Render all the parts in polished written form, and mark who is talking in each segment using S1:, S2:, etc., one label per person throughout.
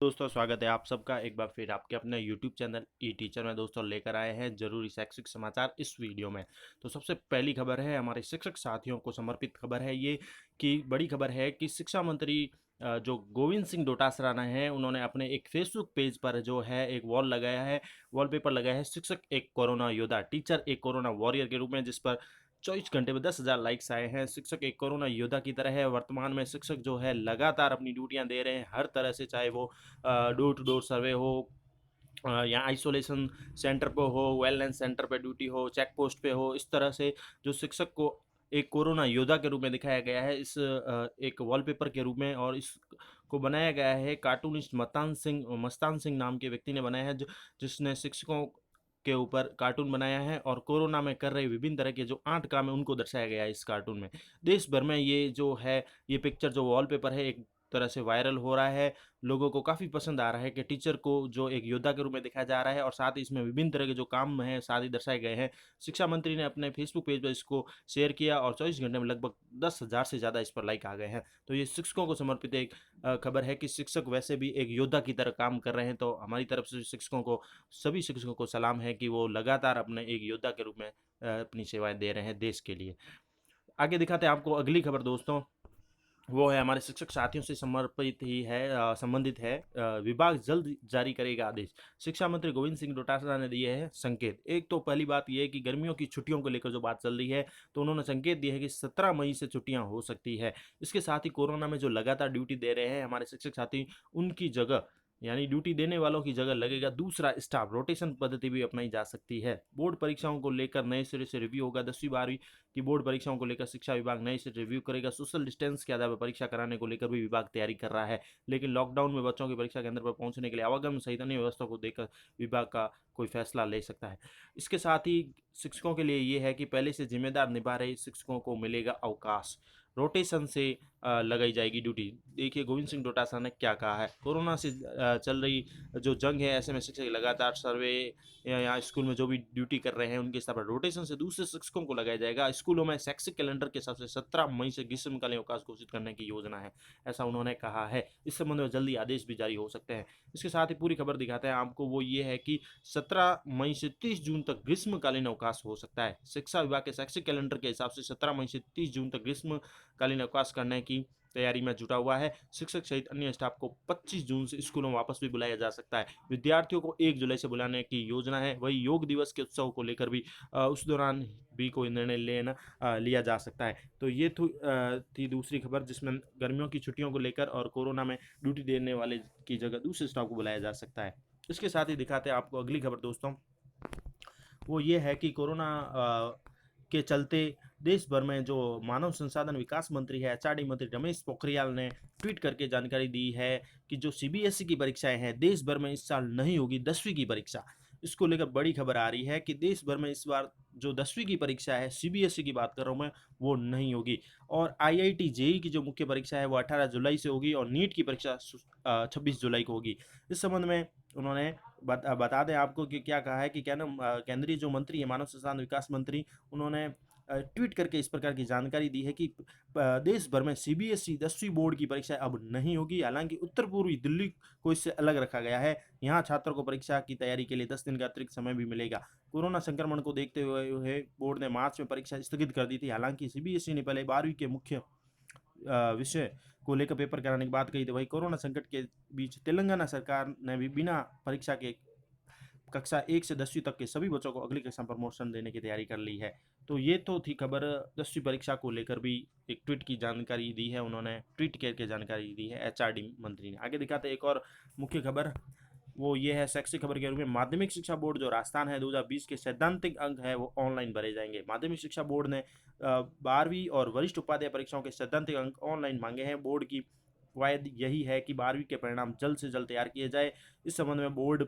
S1: दोस्तों स्वागत है आप सबका एक बार फिर आपके अपने YouTube चैनल ई टीचर में दोस्तों लेकर आए हैं जरूरी शैक्षिक समाचार इस वीडियो में। तो सबसे पहली खबर है हमारे शिक्षक साथियों को समर्पित खबर है ये कि बड़ी खबर है कि शिक्षा मंत्री जो गोविंद सिंह डोटासरा हैं उन्होंने अपने एक फेसबुक पेज पर जो है एक वॉलपेपर लगाया है शिक्षक एक कोरोना योद्धा टीचर एक कोरोना वॉरियर के रूप में, जिस पर 24 घंटे में 10,000 लाइक्स आए हैं। शिक्षक एक कोरोना योद्धा की तरह है। वर्तमान में शिक्षक जो है लगातार अपनी ड्यूटियां दे रहे हैं हर तरह से, चाहे वो डोर टू डोर सर्वे हो या आइसोलेशन सेंटर पे हो, वेलनेस सेंटर पे ड्यूटी हो, चेक पोस्ट पे हो, इस तरह से जो शिक्षक को एक कोरोना योद्धा के रूप में दिखाया गया है इस एक वॉलपेपर के रूप में। और इसको बनाया गया है कार्टूनिस्ट मस्तान सिंह नाम के व्यक्ति ने बनाया है, जिसने शिक्षकों के ऊपर कार्टून बनाया है और कोरोना में कर रहे विभिन्न तरह के जो 8 काम है उनको दर्शाया गया है इस कार्टून में। देश भर में ये जो है ये पिक्चर जो वॉलपेपर है एक तरह से वायरल हो रहा है। लोगों को काफ़ी पसंद आ रहा है कि टीचर को जो एक योद्धा के रूप में दिखाया जा रहा है और साथ ही इसमें विभिन्न तरह के जो काम हैं साथ ही दर्शाए गए हैं। शिक्षा मंत्री ने अपने फेसबुक पेज पर इसको शेयर किया और 24 घंटे में लगभग 10,000 से ज़्यादा इस पर लाइक आ गए हैं। तो ये शिक्षकों को समर्पित एक खबर है कि शिक्षक वैसे भी एक योद्धा की तरह काम कर रहे हैं। तो हमारी तरफ से सभी शिक्षकों को सलाम है कि वो लगातार अपने एक योद्धा के रूप में अपनी सेवाएं दे रहे हैं देश के लिए। आगे दिखाते हैं आपको अगली खबर दोस्तों। वो है हमारे शिक्षक साथियों से समर्पित ही है, संबंधित है। विभाग जल्द जारी करेगा आदेश। शिक्षा मंत्री गोविंद सिंह डोटासरा ने दिए हैं संकेत। एक तो पहली बात यह है कि गर्मियों की छुट्टियों को लेकर जो बात चल रही है तो उन्होंने संकेत दिए है कि 17 मई से छुट्टियां हो सकती है। इसके साथ ही कोरोना में जो लगातार ड्यूटी दे रहे हैं हमारे शिक्षक साथी, उनकी जगह यानी ड्यूटी देने वालों की जगह लगेगा दूसरा स्टाफ। रोटेशन पद्धति भी अपनाई जा सकती है। बोर्ड परीक्षाओं को लेकर नए सिरे से रिव्यू होगा। 10वीं 12वीं की बोर्ड परीक्षाओं को लेकर शिक्षा विभाग नए से रिव्यू करेगा। सोशल डिस्टेंस के आधार पर परीक्षा कराने को लेकर भी विभाग तैयारी कर रहा है, लेकिन लॉकडाउन में बच्चों की परीक्षा केंद्र पर पहुंचने के लिए आवागमन सहित अन्य व्यवस्था को देखकर विभाग का कोई फैसला ले सकता है। इसके साथ ही शिक्षकों के लिए ये है कि पहले से जिम्मेदार निभा रहे शिक्षकों को मिलेगा अवकाश। रोटेशन से लगाई जाएगी ड्यूटी। देखिए गोविंद सिंह डोटासरा ने क्या कहा है। कोरोना से चल रही जो जंग है ऐसे में शिक्षक लगातार सर्वे या स्कूल में जो भी ड्यूटी कर रहे हैं उनके हिसाब पर रोटेशन से दूसरे शिक्षकों को लगाया जाएगा। स्कूलों में शैक्षिक कैलेंडर के हिसाब से 17 मई से ग्रीष्मकालीन अवकाश घोषित करने की योजना है, ऐसा उन्होंने कहा है। इस संबंध में जल्दी आदेश भी जारी हो सकते हैं। इसके साथ ही पूरी खबर दिखाते हैं आपको। वो ये है कि 17 मई से 30 जून तक ग्रीष्मकालीन अवकाश हो सकता है। शिक्षा विभाग के शैक्षिक कैलेंडर के हिसाब से 17 मई से 30 जून तक ग्रीष्मकालीन अवकाश करने की तैयारी में जुटा हुआ है। शिक्षक सहित अन्य स्टाफ को 25 जून से स्कूलों में वापस भी बुलाया जा सकता है। विद्यार्थियों को 1 जुलाई से बुलाने की योजना है। वही योग दिवस के उत्सव को लेकर भी उस दौरान भी कोई निर्णय लिया जा सकता है। तो ये थी दूसरी खबर जिसमें गर्मियों की छुट्टियों को लेकर और कोरोना में ड्यूटी देने वाले की जगह दूसरे स्टाफ को बुलाया जा सकता है। इसके साथ ही दिखाते हैं आपको अगली खबर दोस्तों। वो ये है कि कोरोना के चलते देश भर में जो मानव संसाधन विकास मंत्री है एचआरडी मंत्री रमेश पोखरियाल ने ट्वीट करके जानकारी दी है कि जो सीबीएसई की परीक्षाएं हैं देश भर में इस साल नहीं होगी 10वीं की परीक्षा। इसको लेकर बड़ी खबर आ रही है कि देश भर में इस बार जो 10वीं की परीक्षा है सीबीएसई की बात कर रहा हूँ मैं, वो नहीं होगी। और आईआईटी जेई की जो मुख्य परीक्षा है वो 18 जुलाई से होगी और नीट की परीक्षा 26 जुलाई को होगी। इस संबंध में उन्होंने बता दें आपको कि क्या कहा है कि क्या नाम केंद्रीय जो मंत्री है मानव संसाधन विकास मंत्री, उन्होंने ट्वीट करके इस प्रकार की जानकारी दी है कि देश भर में सीबीएसई 10वीं बोर्ड की परीक्षा अब नहीं होगी। हालांकि उत्तर पूर्वी दिल्ली को इससे अलग रखा गया है। यहाँ छात्रों को परीक्षा की तैयारी के लिए 10 दिन का अतिरिक्त समय भी मिलेगा। कोरोना संक्रमण को देखते हुए बोर्ड ने मार्च में परीक्षा स्थगित कर दी थी। हालांकि सीबीएसई ने पहले 12वीं के मुख्य विषय को लेकर पेपर कराने की बात कही थी। वही कोरोना संकट के बीच तेलंगाना सरकार ने भी बिना परीक्षा के कक्षा 1 से 10वीं तक के सभी बच्चों को अगली कक्षा में प्रमोशन देने की तैयारी कर ली है। तो ये तो थी खबर 10वीं परीक्षा को लेकर भी एक ट्वीट की जानकारी दी है, उन्होंने ट्वीट करके जानकारी दी है एचआरडी मंत्री ने। आगे दिखाते एक और मुख्य खबर। वो ये है शैक्षिक खबर के रूप में माध्यमिक शिक्षा बोर्ड जो राजस्थान है 2020 के सैद्धांतिक अंक है वो ऑनलाइन भरे जाएंगे। माध्यमिक शिक्षा बोर्ड ने 12वीं और वरिष्ठ उपाध्याय परीक्षाओं के सैद्धांतिक अंक ऑनलाइन मांगे हैं। बोर्ड की कवायद यही है कि 12वीं के परिणाम जल्द से जल्द तैयार किए जाए। इस संबंध में बोर्ड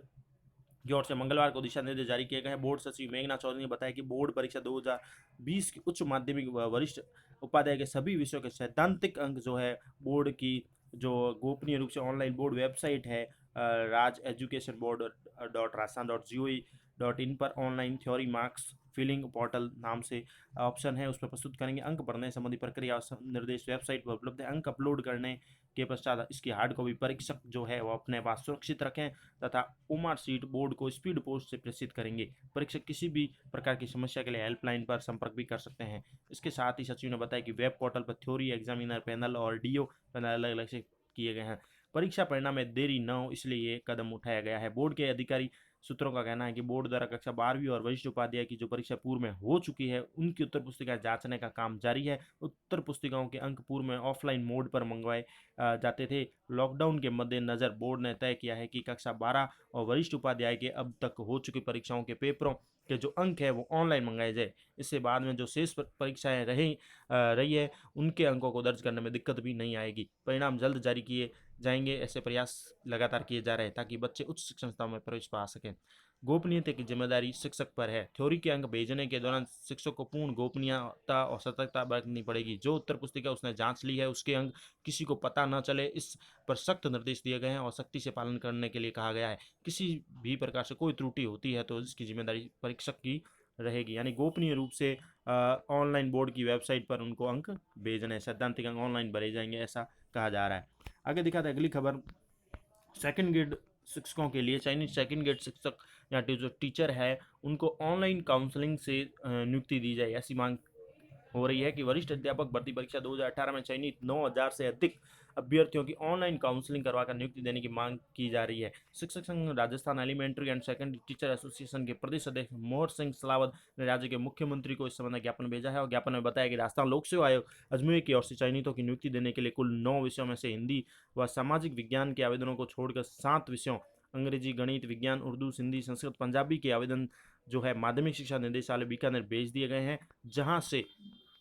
S1: की ओर से मंगलवार को दिशा निर्देश जारी किए गए हैं। बोर्ड सचिव मेघना चौधरी ने बताया कि बोर्ड परीक्षा 2020 की उच्च माध्यमिक व वरिष्ठ उपाध्याय के सभी विषयों के सैद्धांतिक अंक जो है बोर्ड की जो गोपनीय रूप से ऑनलाइन बोर्ड वेबसाइट है राज एजुकेशन बोर्ड .राजस्थान .gov.in पर online theory marks filling portal नाम से ऑप्शन है, उस पर प्रस्तुत करेंगे। अंक भरने संबंधी प्रक्रिया निर्देश वेबसाइट पर उपलब्ध है। अंक अपलोड करने के पश्चात इसकी हार्ड कॉपी परीक्षक जो है वो अपने पास सुरक्षित रखें तथा ओमार सीट बोर्ड को स्पीड पोस्ट से प्रेषित करेंगे। परीक्षक किसी भी प्रकार की समस्या के लिए हेल्पलाइन पर संपर्क भी कर सकते हैं। इसके साथ ही सचिव ने बताया कि वेब पोर्टल पर थ्योरी एग्जामिनर पैनल और डीओ पैनल अलग अलग से किए गए हैं। परीक्षा परिणाम में देरी न हो इसलिए ये कदम उठाया गया है। बोर्ड के अधिकारी सूत्रों का कहना है कि बोर्ड द्वारा कक्षा 12वीं और वरिष्ठ उपाध्याय की जो परीक्षा पूर्व में हो चुकी है उनकी उत्तर पुस्तिका जांचने का काम जारी है। उत्तर पुस्तिकाओं के अंक पूर्व में ऑफलाइन मोड पर मंगवाए जाते थे। लॉकडाउन के मद्देनजर बोर्ड ने तय किया है कि कक्षा 12 और वरिष्ठ उपाध्याय के अब तक हो चुकी परीक्षाओं के पेपरों के जो अंक है वो ऑनलाइन मंगाए जाए। इससे बाद में जो शेष परीक्षाएं रही है उनके अंकों को दर्ज करने में दिक्कत भी नहीं आएगी। परिणाम जल्द जारी किए जाएंगे। ऐसे प्रयास लगातार किए जा रहे हैं ताकि बच्चे उच्च शिक्षण संस्थाओं में प्रवेश पा सकें। गोपनीयता की जिम्मेदारी शिक्षक पर है। थ्योरी के अंक भेजने के दौरान शिक्षक को पूर्ण गोपनीयता और सतर्कता बरतनी पड़ेगी। जो उत्तर पुस्तिका उसने जांच ली है उसके अंक किसी को पता न चले, इस पर सख्त निर्देश दिए गए हैं और सख्ती से पालन करने के लिए कहा गया है। किसी भी प्रकार से कोई त्रुटि होती है तो इसकी जिम्मेदारी परीक्षक की रहेगी। यानी गोपनीय रूप से ऑनलाइन बोर्ड की वेबसाइट पर उनको अंक भेजने, सैद्धांतिक अंक ऑनलाइन भरे जाएंगे, ऐसा कहा जा रहा है। आगे दिखाते अगली खबर, सेकंड ग्रेड शिक्षकों के लिए चाइनीज सेकंड ग्रेड शिक्षक या जो टीचर है उनको ऑनलाइन काउंसलिंग से नियुक्ति दी जाए। ऐसी मांग हो रही है कि वरिष्ठ अध्यापक भर्ती परीक्षा 2018 में चयनित 9000 से अधिक अभ्यर्थियों की ऑनलाइन काउंसलिंग करवाकर नियुक्ति देने की मांग की जा रही है। शिक्षक संघ Rajasthan elementary and secondary teacher association के प्रदेश अध्यक्ष मोहर सिंह सलावत ने राज्य के मुख्यमंत्री को इस संबंध में ज्ञापन भेजा है और ज्ञापन में बताया कि राजस्थान लोक सेवा आयोग अजमेर की ओर से चयनितों की नियुक्ति देने के लिए कुल 9 विषयों में से हिंदी व सामाजिक विज्ञान के आवेदनों को छोड़कर 7 विषयों अंग्रेजी, गणित, विज्ञान, उर्दू, सिंधी, संस्कृत, पंजाबी के आवेदन जो है माध्यमिक शिक्षा निदेशालय बीकानेर भेज दिए गए हैं, जहां से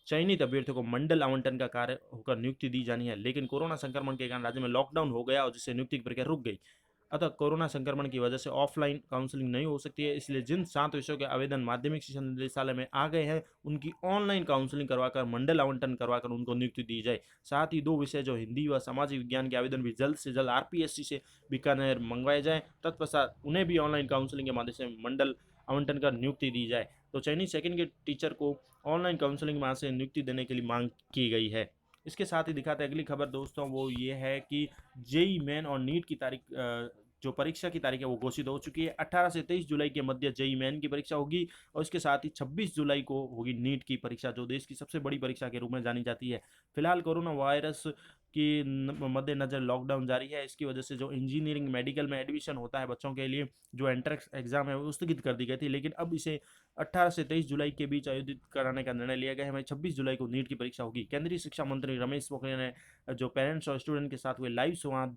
S1: चयनित अभ्यर्थियों को मंडल आवंटन का कार्य होकर नियुक्ति दी जानी है। लेकिन कोरोना संक्रमण के कारण राज्य में लॉकडाउन हो गया और जिससे नियुक्ति की प्रक्रिया रुक गई। अतः कोरोना संक्रमण की वजह से ऑफलाइन काउंसलिंग नहीं हो सकती है, इसलिए जिन 7 विषयों के आवेदन माध्यमिक शिक्षा निदेशालय में आ गए हैं उनकी ऑनलाइन काउंसलिंग करवाकर मंडल आवंटन करवाकर उनको नियुक्ति दी जाए। साथ ही 2 विषय जो हिंदी व सामाजिक विज्ञान के आवेदन भी जल्द से जल्द आरपीएससी से बीकानेर मंगवाए जाए, तत्पश्चात उन्हें भी ऑनलाइन काउंसलिंग के माध्यम से मंडल आवंटन कर नियुक्ति दी जाए। तो चयनित सेकंड के टीचर को ऑनलाइन काउंसलिंग वहाँ से नियुक्ति देने के लिए मांग की गई है। इसके साथ ही दिखाते अगली खबर दोस्तों, वो ये है कि जेई मेन और नीट की तारीख जो परीक्षा की तारीख है वो घोषित हो चुकी है। 18 से 23 जुलाई के मध्य जेई मेन की परीक्षा होगी और इसके साथ ही 26 जुलाई को होगी नीट की परीक्षा, जो देश की सबसे बड़ी परीक्षा के रूप में जानी जाती है। फिलहाल कोरोना वायरस की मद्देनजर लॉकडाउन जारी है। इसकी वजह से जो इंजीनियरिंग मेडिकल में एडमिशन होता है बच्चों के लिए, जो एंट्रेंस एग्जाम है वो स्थगित कर दी गई थी, लेकिन अब इसे 18 से 23 जुलाई के बीच आयोजित कराने का निर्णय लिया गया है। 26 जुलाई को नीट की परीक्षा होगी। केंद्रीय शिक्षा मंत्री रमेश पोखरियाल ने जो पेरेंट्स और स्टूडेंट के साथ हुए लाइव संवाद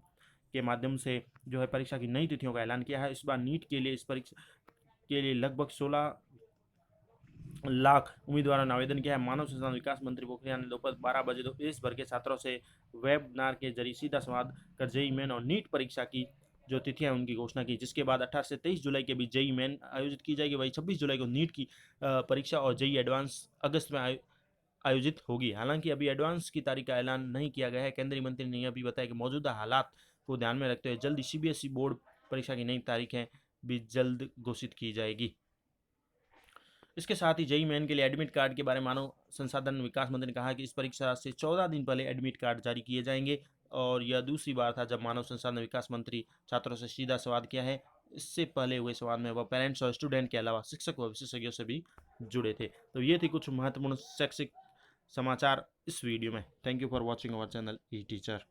S1: के माध्यम से जो है परीक्षा की नई तिथियों का ऐलान किया है। इस बार नीट के लिए इस परीक्षा के लिए लगभग 16 लाख उम्मीदवारों ने आवेदन किया है। मानव संसाधन विकास मंत्री पोखरियाल ने दोपहर 12 बजे देश भर के छात्रों से वेबिनार के जरिए सीधा संवाद कर जेई मेन और नीट परीक्षा की जो तिथियां उनकी घोषणा की, जिसके बाद 18 से 23 जुलाई के बीच जेई मेन आयोजित की जाएगी। वही 26 जुलाई को नीट की परीक्षा और जेई एडवांस अगस्त में आयोजित होगी। हालांकि अभी एडवांस की तारीख का ऐलान नहीं किया गया है। केंद्रीय मंत्री ने यह भी बताया कि मौजूदा हालात को ध्यान में रखते हुए जल्द सीबीएसई बोर्ड परीक्षा की नई तारीखें भी जल्द घोषित की जाएगी। इसके साथ ही जेई मेन के लिए एडमिट कार्ड के बारे में मानव संसाधन विकास मंत्री ने कहा कि इस परीक्षा से 14 दिन पहले एडमिट कार्ड जारी किए जाएंगे और यह दूसरी बार था जब मानव संसाधन विकास मंत्री छात्रों से सीधा संवाद किया है। इससे पहले हुए संवाद में वह पेरेंट्स और स्टूडेंट के अलावा शिक्षक व विशेषज्ञों से भी जुड़े थे। तो ये थी कुछ महत्वपूर्ण शैक्षिक समाचार इस वीडियो में। Thank you for watching our channel E teacher.